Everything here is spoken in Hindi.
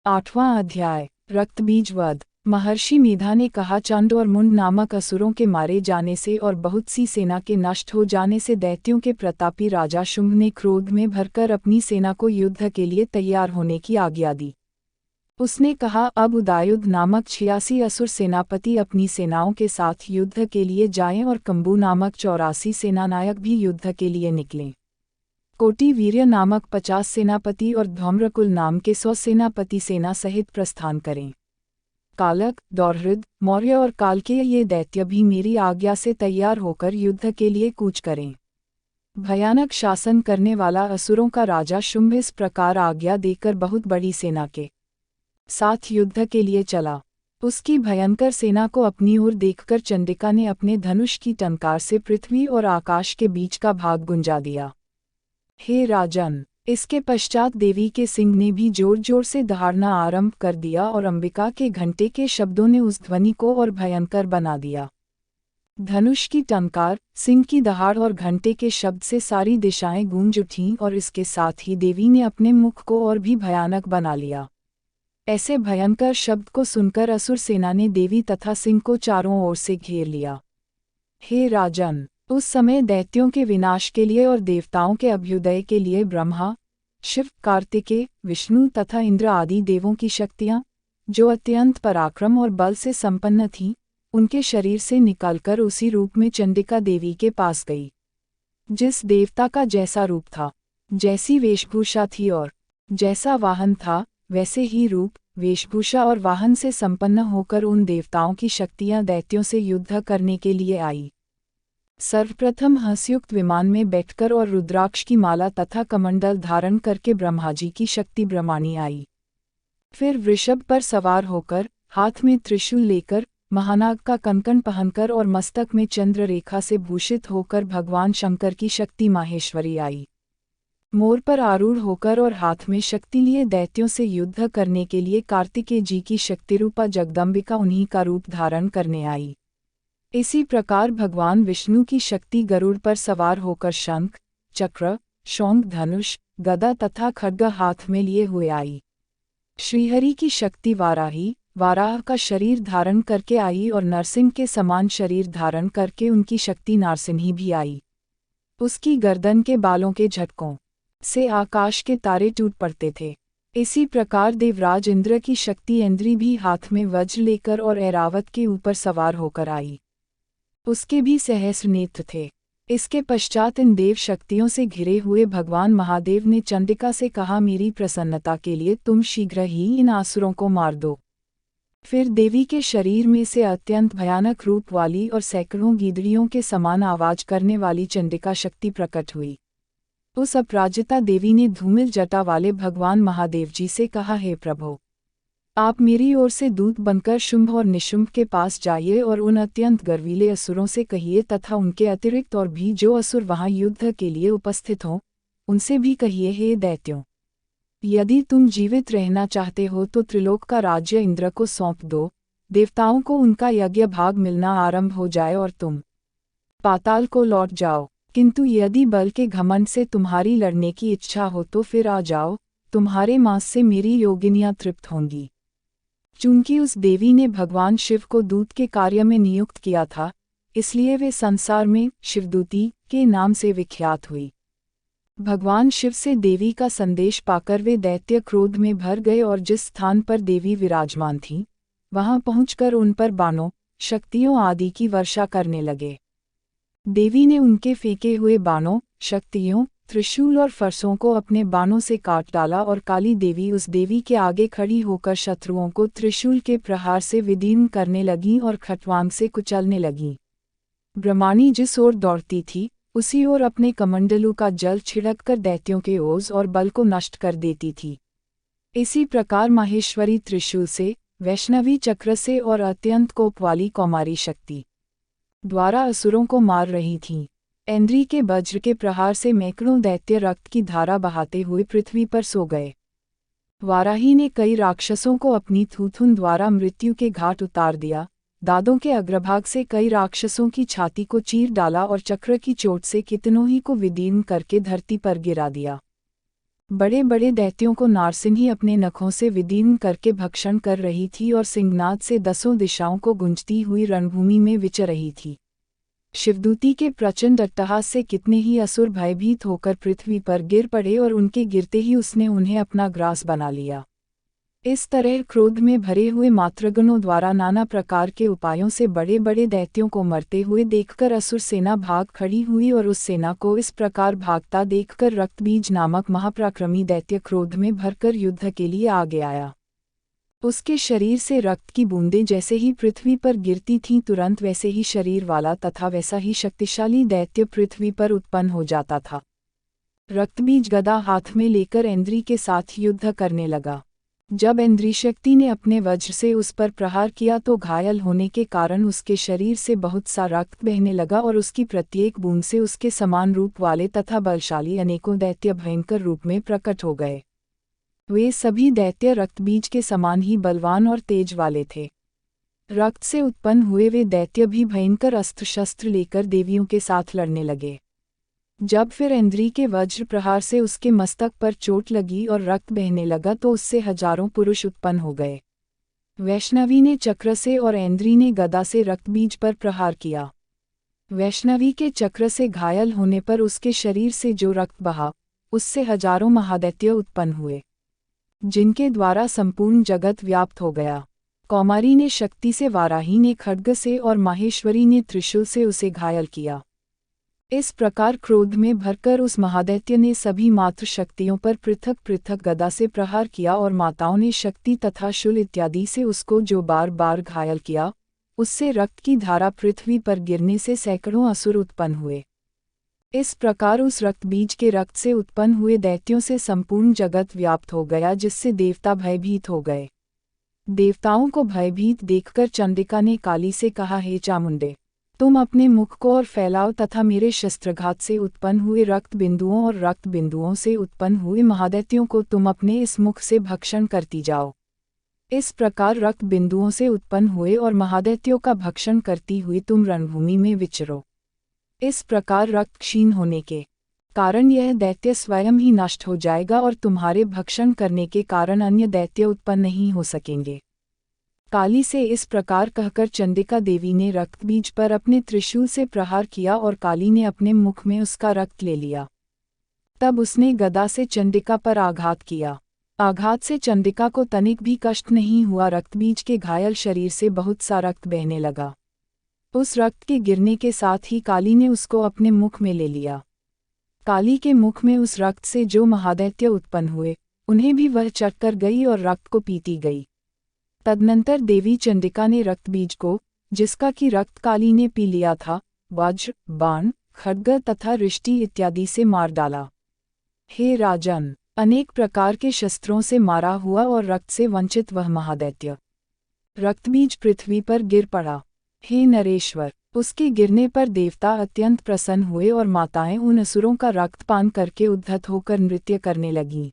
8वां अध्याय रक्तबीज वध। महर्षि मेधा ने कहा, चंड और मुंड नामक असुरों के मारे जाने से और बहुत सी सेना के नष्ट हो जाने से दैत्यों के प्रतापी राजा शुंभ ने क्रोध में भरकर अपनी सेना को युद्ध के लिए तैयार होने की आज्ञा दी। उसने कहा, अब उदायुध नामक 86 असुर सेनापति अपनी सेनाओं के साथ युद्ध के लिए जाएं और कंबू नामक 84 सेनानायक भी युद्ध के लिए निकलें। कोटि वीर्य नामक 50 सेनापति और धौम्रकुल नाम के 100 सेनापति सेना सहित प्रस्थान करें। कालक, दौर्हृद, मौर्य और कालकेय ये दैत्य भी मेरी आज्ञा से तैयार होकर युद्ध के लिए कूच करें। भयानक शासन करने वाला असुरों का राजा शुंभ इस प्रकार आज्ञा देकर बहुत बड़ी सेना के साथ युद्ध के लिए चला। उसकी भयंकर सेना को अपनी ओर देखकर चंडिका ने अपने धनुष की टंकार से पृथ्वी और आकाश के बीच का भाग गुंजा दिया। हे राजन, इसके पश्चात देवी के सिंह ने भी जोर जोर से दहाड़ना आरंभ कर दिया और अंबिका के घंटे के शब्दों ने उस ध्वनि को और भयंकर बना दिया। धनुष की टंकार, सिंह की दहाड़ और घंटे के शब्द से सारी दिशाएं गूंज उठीं और इसके साथ ही देवी ने अपने मुख को और भी भयानक बना लिया। ऐसे भयंकर शब्द को सुनकर असुर सेना ने देवी तथा सिंह को चारों ओर से घेर लिया। हे राजन, उस समय दैत्यों के विनाश के लिए और देवताओं के अभ्युदय के लिए ब्रह्मा, शिव, कार्तिकेय, विष्णु तथा इंद्र आदि देवों की शक्तियाँ, जो अत्यंत पराक्रम और बल से संपन्न थीं, उनके शरीर से निकलकर उसी रूप में चंडिका देवी के पास गई। जिस देवता का जैसा रूप था, जैसी वेशभूषा थी और जैसा वाहन था, वैसे ही रूप, वेशभूषा और वाहन से संपन्न होकर उन देवताओं की शक्तियाँ दैत्यों से युद्ध करने के लिए आई। सर्वप्रथम हंसयुक्त विमान में बैठकर और रुद्राक्ष की माला तथा कमंडल धारण करके ब्रह्माजी की शक्ति ब्रह्माणी आई। फिर वृषभ पर सवार होकर, हाथ में त्रिशूल लेकर, महानाग का कंकण पहनकर और मस्तक में चंद्र रेखा से भूषित होकर भगवान शंकर की शक्ति माहेश्वरी आई। मोर पर आरूढ़ होकर और हाथ में शक्ति लिए दैत्यों से युद्ध करने के लिए कार्तिकेय जी की शक्तिरूपा जगदम्बिका उन्हीं का रूप धारण करने आई। इसी प्रकार भगवान विष्णु की शक्ति गरुड़ पर सवार होकर शंख, चक्र, शौंक, धनुष, गदा तथा खड्ग हाथ में लिए हुए आई। श्रीहरि की शक्ति वाराही, वाराह का शरीर धारण करके आई और नरसिंह के समान शरीर धारण करके उनकी शक्ति नारसिंही भी आई। उसकी गर्दन के बालों के झटकों से आकाश के तारे टूट पड़ते थे। इसी प्रकार देवराज इंद्र की शक्ति इंद्री भी हाथ में वज्र लेकर और ऐरावत के ऊपर सवार होकर आई। उसके भी सहस्र नेत्र थे। इसके पश्चात इन देव शक्तियों से घिरे हुए भगवान महादेव ने चंडिका से कहा, मेरी प्रसन्नता के लिए तुम शीघ्र ही इन आसुरों को मार दो। फिर देवी के शरीर में से अत्यंत भयानक रूप वाली और सैकड़ों गीदड़ियों के समान आवाज करने वाली चंडिका शक्ति प्रकट हुई। उस अपराजिता देवी ने धूमिल जटा वाले भगवान महादेव जी से कहा, हे प्रभो, आप मेरी ओर से दूत बनकर शुंभ और निशुंभ के पास जाइए और उन अत्यंत गर्वीले असुरों से कहिए तथा उनके अतिरिक्त और भी जो असुर वहां युद्ध के लिए उपस्थित हों, उनसे भी कहिए, हे दैत्यों, यदि तुम जीवित रहना चाहते हो तो त्रिलोक का राज्य इंद्र को सौंप दो, देवताओं को उनका यज्ञ भाग मिलना आरंभ हो जाए और तुम पाताल को लौट जाओ। किंतु यदि बल के घमंड से तुम्हारी लड़ने की इच्छा हो तो फिर आ जाओ, तुम्हारे मांस से मेरी योगिनियां तृप्त होंगी। चूंकि उस देवी ने भगवान शिव को दूत के कार्य में नियुक्त किया था, इसलिए वे संसार में शिवदूती के नाम से विख्यात हुई। भगवान शिव से देवी का संदेश पाकर वे दैत्य क्रोध में भर गए और जिस स्थान पर देवी विराजमान थीं, वहां पहुंचकर उन पर बाणों, शक्तियों आदि की वर्षा करने लगे। देवी ने उनके फेंके हुए बाणों, शक्तियों, त्रिशूल और फरसों को अपने बाणों से काट डाला और काली देवी उस देवी के आगे खड़ी होकर शत्रुओं को त्रिशूल के प्रहार से विदीर्ण करने लगीं और खटवांग से कुचलने लगीं। ब्रह्माणी जिस ओर दौड़ती थी, उसी ओर अपने कमंडलू का जल छिड़ककर दैत्यों के ओज और बल को नष्ट कर देती थी। इसी प्रकार माहेश्वरी त्रिशूल से, वैष्णवी चक्र से और अत्यंत कोप वाली कौमारी शक्ति द्वारा असुरों को मार रही थीं। इंद्री के वज्र के प्रहार से मैकड़ों दैत्य रक्त की धारा बहाते हुए पृथ्वी पर सो गए। वाराही ने कई राक्षसों को अपनी थूथुन द्वारा मृत्यु के घाट उतार दिया, दादों के अग्रभाग से कई राक्षसों की छाती को चीर डाला और चक्र की चोट से कितनों ही को विदीर्ण करके धरती पर गिरा दिया। बड़े बड़े दैत्यों को नारसिंही अपने नखों से विदीर्ण करके भक्षण कर रही थी और सिंहनाद से 10 दिशाओं को गूंजती हुई रणभूमि में विचर रही थी। शिवदूती के प्रचंड अट्टहास से कितने ही असुर भयभीत होकर पृथ्वी पर गिर पड़े और उनके गिरते ही उसने उन्हें अपना ग्रास बना लिया। इस तरह क्रोध में भरे हुए मातृगणों द्वारा नाना प्रकार के उपायों से बड़े बड़े दैत्यों को मरते हुए देखकर असुर सेना भाग खड़ी हुई और उस सेना को इस प्रकार भागता देखकर रक्तबीज नामक महापराक्रमी दैत्य क्रोध में भरकर युद्ध के लिए आगे आया। उसके शरीर से रक्त की बूंदें जैसे ही पृथ्वी पर गिरती थीं तुरंत वैसे ही शरीर वाला तथा वैसा ही शक्तिशाली दैत्य पृथ्वी पर उत्पन्न हो जाता था। रक्तबीज गदा हाथ में लेकर इंद्री के साथ युद्ध करने लगा। जब इंद्री शक्ति ने अपने वज्र से उस पर प्रहार किया तो घायल होने के कारण उसके शरीर से बहुत सा रक्त बहने लगा और उसकी प्रत्येक बूंद से उसके समान रूप वाले तथा बलशाली अनेकों दैत्य भयंकर रूप में प्रकट हो गए। वे सभी दैत्य रक्तबीज के समान ही बलवान और तेज वाले थे। रक्त से उत्पन्न हुए वे दैत्य भी भयंकर अस्त्र शस्त्र लेकर देवियों के साथ लड़ने लगे। जब फिर इंद्री के वज्र प्रहार से उसके मस्तक पर चोट लगी और रक्त बहने लगा तो उससे हजारों पुरुष उत्पन्न हो गए। वैष्णवी ने चक्र से और इंद्री ने गदा से रक्तबीज पर प्रहार किया। वैष्णवी के चक्र से घायल होने पर उसके शरीर से जो रक्त बहा उससे हजारों महादैत्य उत्पन्न हुए, जिनके द्वारा संपूर्ण जगत व्याप्त हो गया। कौमारी ने शक्ति से, वाराही ने खड्ग से और माहेश्वरी ने त्रिशूल से उसे घायल किया। इस प्रकार क्रोध में भरकर उस महादैत्य ने सभी मातृ शक्तियों पर पृथक पृथक गदा से प्रहार किया और माताओं ने शक्ति तथा शूल इत्यादि से उसको जो बार बार घायल किया, उससे रक्त की धारा पृथ्वी पर गिरने से सैकड़ों असुर उत्पन्न हुए। इस प्रकार उस रक्तबीज के रक्त से उत्पन्न हुए दैत्यों से संपूर्ण जगत व्याप्त हो गया, जिससे देवता भयभीत हो गए। देवताओं को भयभीत देखकर चंडिका ने काली से कहा, हे चामुंडे, तुम अपने मुख को और फैलाओ तथा मेरे शस्त्रघात से उत्पन्न हुए रक्त बिंदुओं और रक्त बिंदुओं से उत्पन्न हुए महादैत्यों को तुम अपने इस मुख से भक्षण करती जाओ। इस प्रकार रक्त बिंदुओं से उत्पन्न हुए और महादैत्यों का भक्षण करती हुई तुम रणभूमि में विचरो। इस प्रकार रक्त क्षीण होने के कारण यह दैत्य स्वयं ही नष्ट हो जाएगा और तुम्हारे भक्षण करने के कारण अन्य दैत्य उत्पन्न नहीं हो सकेंगे। काली से इस प्रकार कहकर चंडिका देवी ने रक्तबीज पर अपने त्रिशूल से प्रहार किया और काली ने अपने मुख में उसका रक्त ले लिया। तब उसने गदा से चंडिका पर आघात किया। आघात से चंडिका को तनिक भी कष्ट नहीं हुआ। रक्तबीज के घायल शरीर से बहुत सा रक्त बहने लगा। उस रक्त के गिरने के साथ ही काली ने उसको अपने मुख में ले लिया। काली के मुख में उस रक्त से जो महादैत्य उत्पन्न हुए, उन्हें भी वह चटकर गई और रक्त को पीती गई। तदनंतर देवी चंडिका ने रक्तबीज को, जिसका कि रक्त काली ने पी लिया था, वज्र, बाण, खड्ग तथा रिष्टि इत्यादि से मार डाला। हे राजन, अनेक प्रकार के शस्त्रों से मारा हुआ और रक्त से वंचित वह महादैत्य रक्तबीज पृथ्वी पर गिर पड़ा। हे नरेश्वर, उसके गिरने पर देवता अत्यंत प्रसन्न हुए और माताएं उन असुरों का रक्त पान करके उद्धत होकर नृत्य करने लगीं।